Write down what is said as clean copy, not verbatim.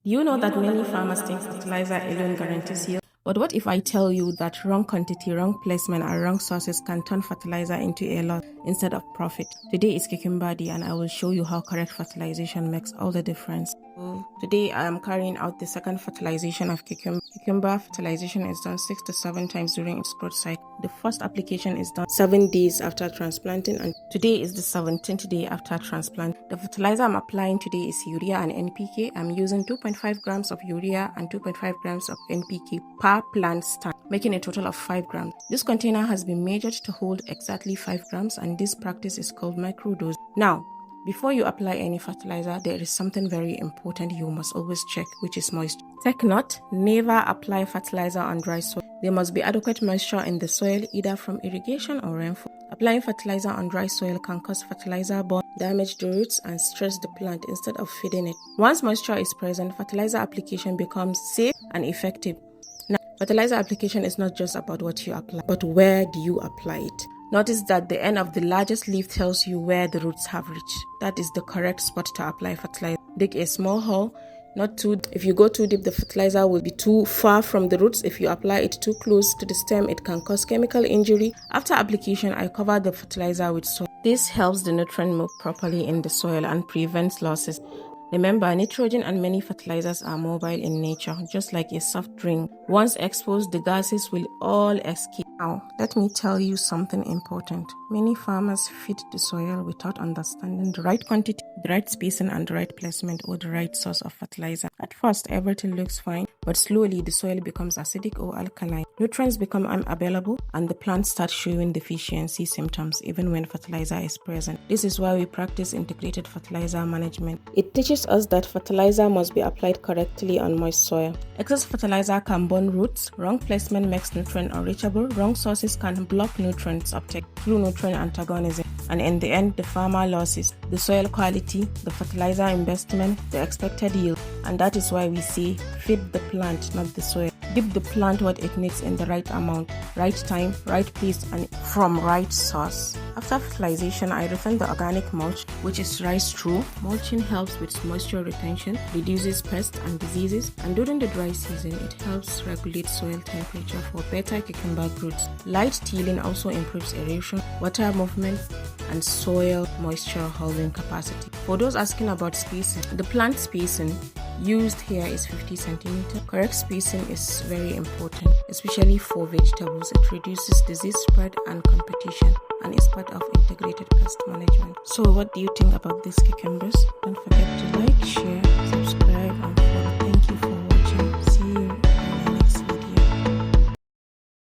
You know that many farmers think fertilizer alone guarantees yield. But what if I tell you that wrong quantity, wrong placement, and wrong sources can turn fertilizer into a loss instead of profit? Today is Cucumber Day and I will show you how correct fertilization makes all the difference. Today I am carrying out the second fertilization of cucumber. Cucumber fertilization is done 6 to 7 times during its growth cycle. The first application is done 7 days after transplanting, and today is the 17th day after transplant. The fertilizer I'm applying today is urea and NPK. I'm using 2.5 grams of urea and 2.5 grams of NPK per plant stand, making a total of 5 grams. This container has been measured to hold exactly 5 grams, and this practice is called microdose. Now, before you apply any fertilizer, there is something very important you must always check, which is moisture. Take note, never apply fertilizer on dry soil. There must be adequate moisture in the soil, either from irrigation or rainfall. Applying fertilizer on dry soil can cause fertilizer burn, damage the roots, and stress the plant instead of feeding it. Once moisture is present, fertilizer application becomes safe and effective. Now, fertilizer application is not just about what you apply, but where do you apply it. Notice that the end of the largest leaf tells you where the roots have reached. That is the correct spot to apply fertilizer. Dig a small hole, not too deep. If you go too deep, the fertilizer will be too far from the roots. If you apply it too close to the stem, it can cause chemical injury. After application, I cover the fertilizer with soil. This helps the nutrient move properly in the soil and prevents losses. Remember, nitrogen and many fertilizers are mobile in nature, just like a soft drink. Once exposed, the gases will all escape. Now, let me tell you something important. Many farmers feed the soil without understanding the right quantity, the right spacing, and the right placement or the right source of fertilizer. At first, everything looks fine, but slowly the soil becomes acidic or alkaline. Nutrients become unavailable, and the plants start showing deficiency symptoms even when fertilizer is present. This is why we practice integrated fertilizer management. It teaches us that fertilizer must be applied correctly on moist soil. Excess fertilizer can burn roots, wrong placement makes nutrient unreachable, wrong sources can block nutrients uptake through nutrient antagonism, and in the end, the farmer loses the soil quality, the fertilizer investment, the expected yield. And that is why we say feed the plant, not the soil. Give the plant what it needs in the right amount, right time, right place, and from right source. After fertilization, I return the organic mulch, which is rice straw. Mulching helps with moisture retention, reduces pests and diseases, and during the dry season, it helps regulate soil temperature for better cucumber growth. Light tilling also improves aeration, water movement, and soil moisture holding capacity. For those asking about spacing, the plant spacing used here is 50 centimeters. Correct spacing is very important, especially for vegetables. It reduces disease spread and competition, and is part of integrated pest management. So what do you think about these cucumbers? Don't forget to like, share,